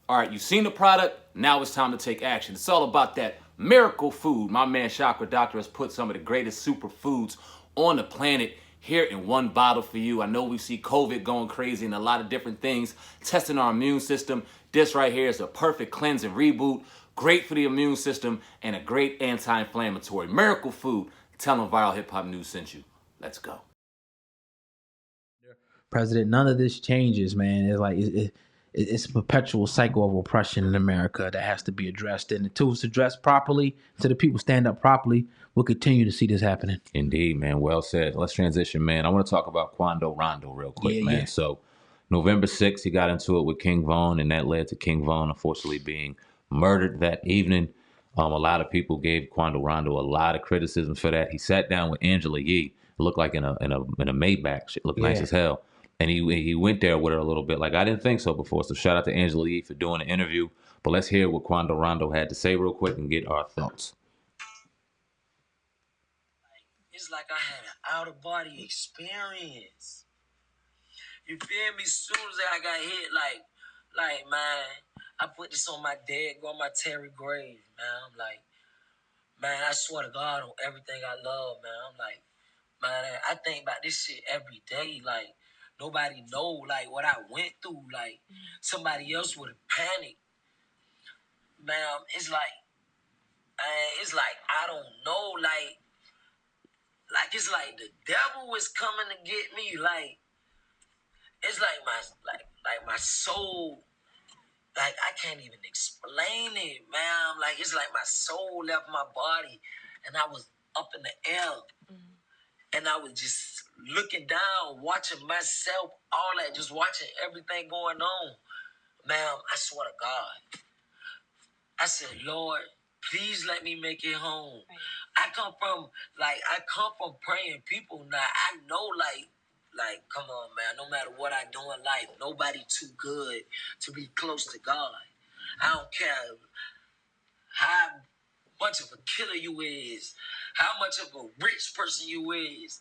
All right, you've seen the product. Now it's time to take action. It's all about that miracle food. My man Chakra Doctor has put some of the greatest superfoods on the planet here in one bottle for you. I know we see COVID going crazy and a lot of different things, testing our immune system. This right here is a perfect cleanse and reboot. Great for the immune system and a great anti-inflammatory. Miracle food. Tell them Viral Hip Hop News sent you. Let's go. President, none of this changes, man. It's like it's a perpetual cycle of oppression in America that has to be addressed. And until it's addressed properly, until the people stand up properly, we'll continue to see this happening. Indeed, man. Well said. Let's transition, man. I want to talk about Quando Rondo real quick, man. Yeah. So November 6th, he got into it with King Von, and that led to King Von unfortunately being murdered that evening. A lot of people gave Quando Rondo a lot of criticism for that. He sat down with Angela Yee. It looked like in a Maybach. Shit looked nice as hell. And he went there with her a little bit. Like, I didn't think so before. So shout out to Angela Yee for doing the interview. But let's hear what Quando Rondo had to say real quick and get our thoughts. It's like I had an out-of-body experience. You feel me? Soon as I got hit, like, man, I put this on my dead grandma Terry grave, man. I'm like, man, I swear to God on everything I love, man. I'm like, man, I think about this shit every day. Like, nobody know, like, what I went through. Like, somebody else would have panicked. Man, it's like, I don't know, like it's like the devil is coming to get me. Like, it's like my soul, like I can't even explain it, man. Like, it's like my soul left my body and I was up in the air. And I was just looking down, watching myself, all that, just watching everything going on. Man, I swear to God. I said, Lord, please let me make it home. Right. I come from praying people. Now I know, like, come on, man. No matter what I do in life, nobody too good to be close to God. I don't care how much of a killer you is, how much of a rich person you is,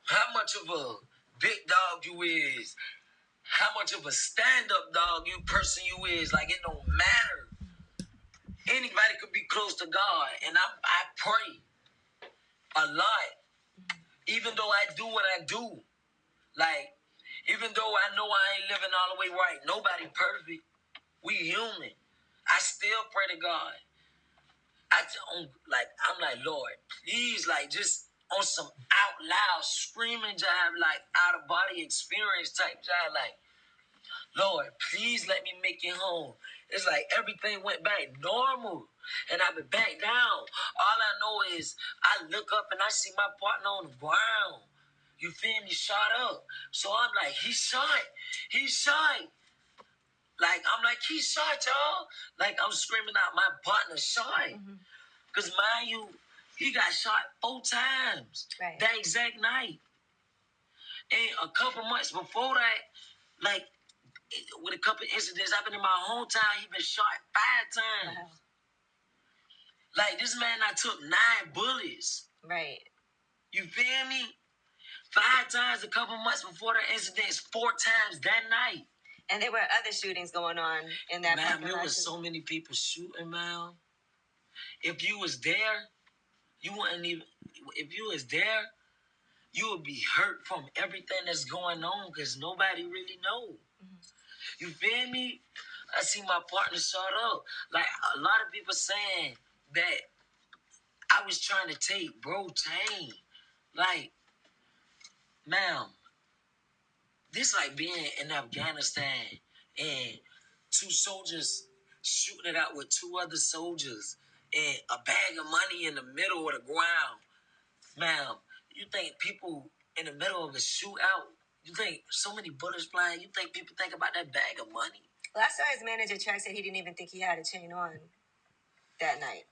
how much of a big dog you is, how much of a stand-up dog person you is. Like, it don't matter. Anybody could be close to God, and I pray a lot. Even though I do what I do, like, even though I know I ain't living all the way right, nobody perfect. We human. I still pray to God. I'm like, Lord, please, like, just on some out loud screaming jive, like out of body experience type jive, like, Lord, please let me make it home. It's like everything went back normal. And I've been back down. All I know is I look up and I see my partner on the ground. You feel me? Shot up. So I'm like, he shot. He shot. Like, I'm like, he shot, y'all. Like, I'm screaming out, my partner shot. Because, mind you, he got shot 4 times that exact night. And a couple months before that, like, with a couple incidents happened in my hometown, he been shot 5 times. Wow. Like, this man, I took 9 bullets. Right. You feel me? 5 times a couple months before the incidents, 4 times that night. And there were other shootings going on in that parking lot. Man, there was so many people shooting, man. If you was there, you wouldn't even. If you was there, you would be hurt from everything that's going on because nobody really know. You feel me? I see my partner shot up. Like, a lot of people saying that I was trying to take bro chain. Like, ma'am, this like being in Afghanistan and 2 soldiers shooting it out with 2 other soldiers and a bag of money in the middle of the ground. Ma'am, you think people in the middle of a shootout, you think so many bullets flying, you think people think about that bag of money? Last time his manager checked said he didn't even think he had a chain on that night.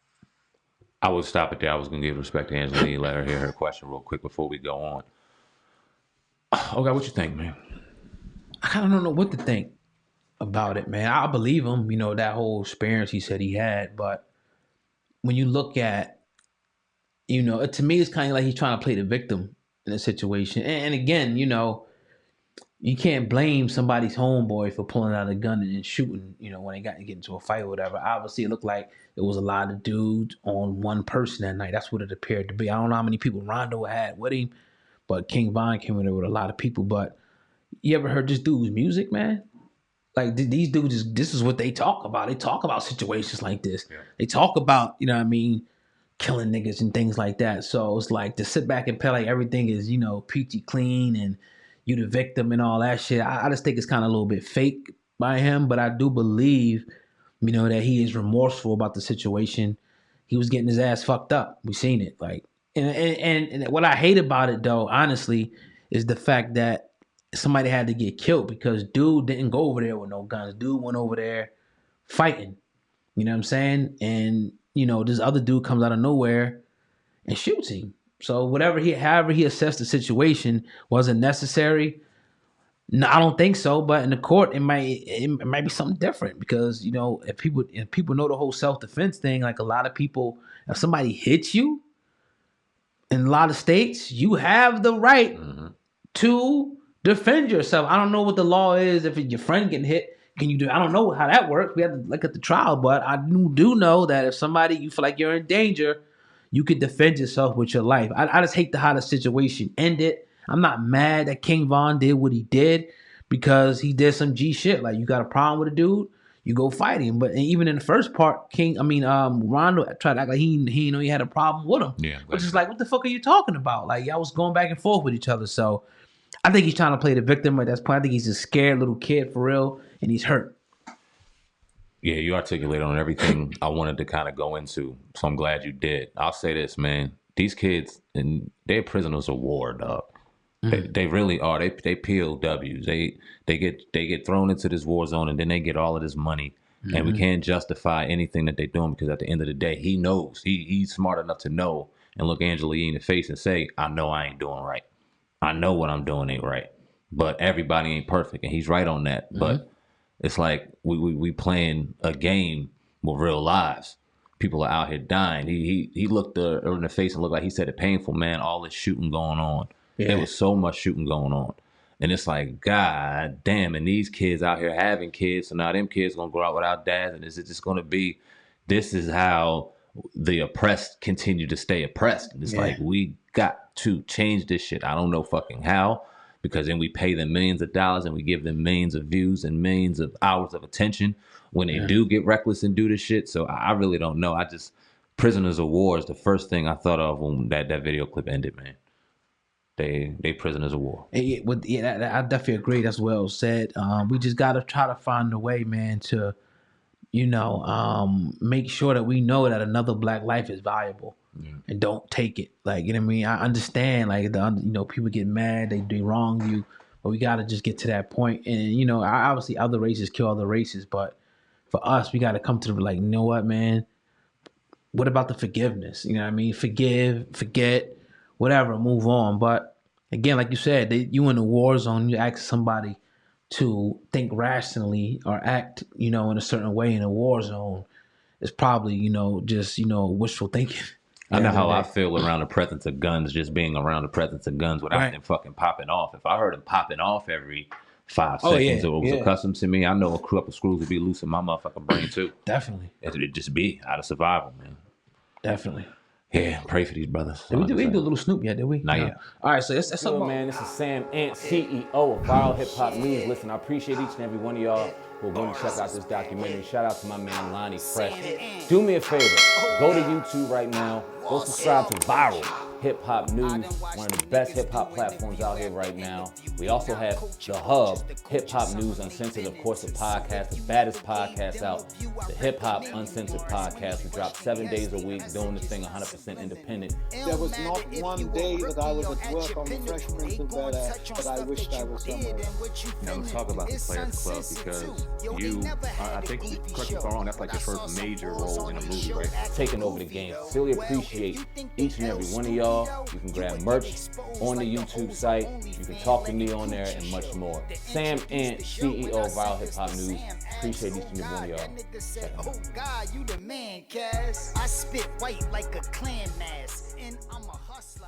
I would stop it there. I was going to give respect to Angela and let her hear her question real quick before we go on. Okay, what you think, man? I kind of don't know what to think about it, man. I believe him, that whole experience he said he had. But when you look at, to me, it's kind of like he's trying to play the victim in a situation. And again, you can't blame somebody's homeboy for pulling out a gun and shooting, when they get into a fight or whatever. Obviously, it looked like it was a lot of dudes on one person that night. That's what it appeared to be. I don't know how many people Rondo had with him, but King Von came in there with a lot of people. But you ever heard this dude's music, man? Like these dudes, this is what they talk about. They talk about situations like this. Yeah. They talk about, killing niggas and things like that. So it's like to sit back and play like everything is, peachy clean and you the victim and all that shit. I just think it's kind of a little bit fake by him, but I do believe, that he is remorseful about the situation. He was getting his ass fucked up. We seen it. Like, and what I hate about it though, honestly, is the fact that somebody had to get killed because dude didn't go over there with no guns. Dude went over there fighting. You know what I'm saying? And, this other dude comes out of nowhere and shoots him. So however he assessed the situation, was it necessary? No, I don't think so. But in the court, it might be something different because if people know the whole self-defense thing, like a lot of people, if somebody hits you, in a lot of states, you have the right to defend yourself. I don't know what the law is if your friend getting hit. Can you do? I don't know how that works. We have to look at the trial, but I do know that if you feel like you're in danger, you can defend yourself with your life. I just hate how the situation ended. I'm not mad that King Von did what he did because he did some G shit. Like you got a problem with a dude, you go fight him. But even in the first part, Rondo tried to act like he had a problem with him. Yeah, which is like, what the fuck are you talking about? Like y'all was going back and forth with each other. So I think he's trying to play the victim at that point. I think he's a scared little kid for real, and he's hurt. Yeah, you articulated on everything I wanted to kind of go into, so I'm glad you did. I'll say this, man. These kids, and they're prisoners of war, dog. They really are. They POWs. They get thrown into this war zone, and then they get all of this money, and we can't justify anything that they're doing because at the end of the day, he knows. He's smart enough to know and look Angela Yee in the face and say, I know I ain't doing right. I know what I'm doing ain't right, but everybody ain't perfect, and he's right on that. But it's like we playing a game with real lives. People are out here dying. He looked her in the face and looked like he said it painful, man. All this shooting going on. Yeah. There was so much shooting going on, and it's like, God damn. And these kids out here having kids, so now them kids gonna grow out without dads, and is it just gonna be? This is how the oppressed continue to stay oppressed. And it's like we got to change this shit. I don't know fucking how, because then we pay them millions of dollars and we give them millions of views and millions of hours of attention when they do get reckless and do this shit. So I really don't know. Prisoners of war is the first thing I thought of when that video clip ended, man. They prisoners of war. I definitely agree. That's well said. We just got to try to find a way, man, to make sure that we know that another black life is valuable and don't take it. Like, you know what I mean? I understand, like, people get mad, they wrong you, but we got to just get to that point. And, obviously other races kill other races, but for us, we got to come to like, you know what, man? What about the forgiveness? You know what I mean? Forgive, forget, whatever, move on. But again, like you said, you in a war zone, you ask somebody to think rationally or act, in a certain way in a war zone, is probably, just, wishful thinking. I know how I feel around the presence of guns, just being around the presence of guns without them fucking popping off. If I heard them popping off every 5 seconds, or it was accustomed to me, I know a couple of screws would be loose in my motherfucking brain too. Definitely. It'd just be out of survival, man. Definitely. Yeah, pray for these brothers. Did we do a little Snoop yet, did we? Not yet. All right, so that's Yo, man, this is Sam Ant, CEO of Viral Hip Hop News. Listen, I appreciate each and every one of y'all who are going to check out this documentary. Shout out to my man Lonnie Fresh. Do me a favor, go to YouTube right now, go subscribe to Viral Hip Hop News, one of the best hip hop platforms out here right now. We also have The Hub, Hip Hop News Uncensored, of course, the podcast, the baddest podcast out, the Hip Hop Uncensored podcast. We drop 7 days a week, doing this thing 100% independent. There was not one day that I was at work on the Fresh Prince of Bel-Air that I wished I was somewhere else. Now let's talk about the Players Club, because I think, correct me if I'm wrong, that's like your first major role in a movie, right? Taking over the game. Really appreciate each and every one of y'all. You can grab merch on the YouTube site. You can talk to me on there and much more. Sam Ant, CEO of Viral Hip Hop News. Appreciate each and every one of y'all. Oh God, you the man, Cass. I spit white like a clan mask, and I'm a hustler.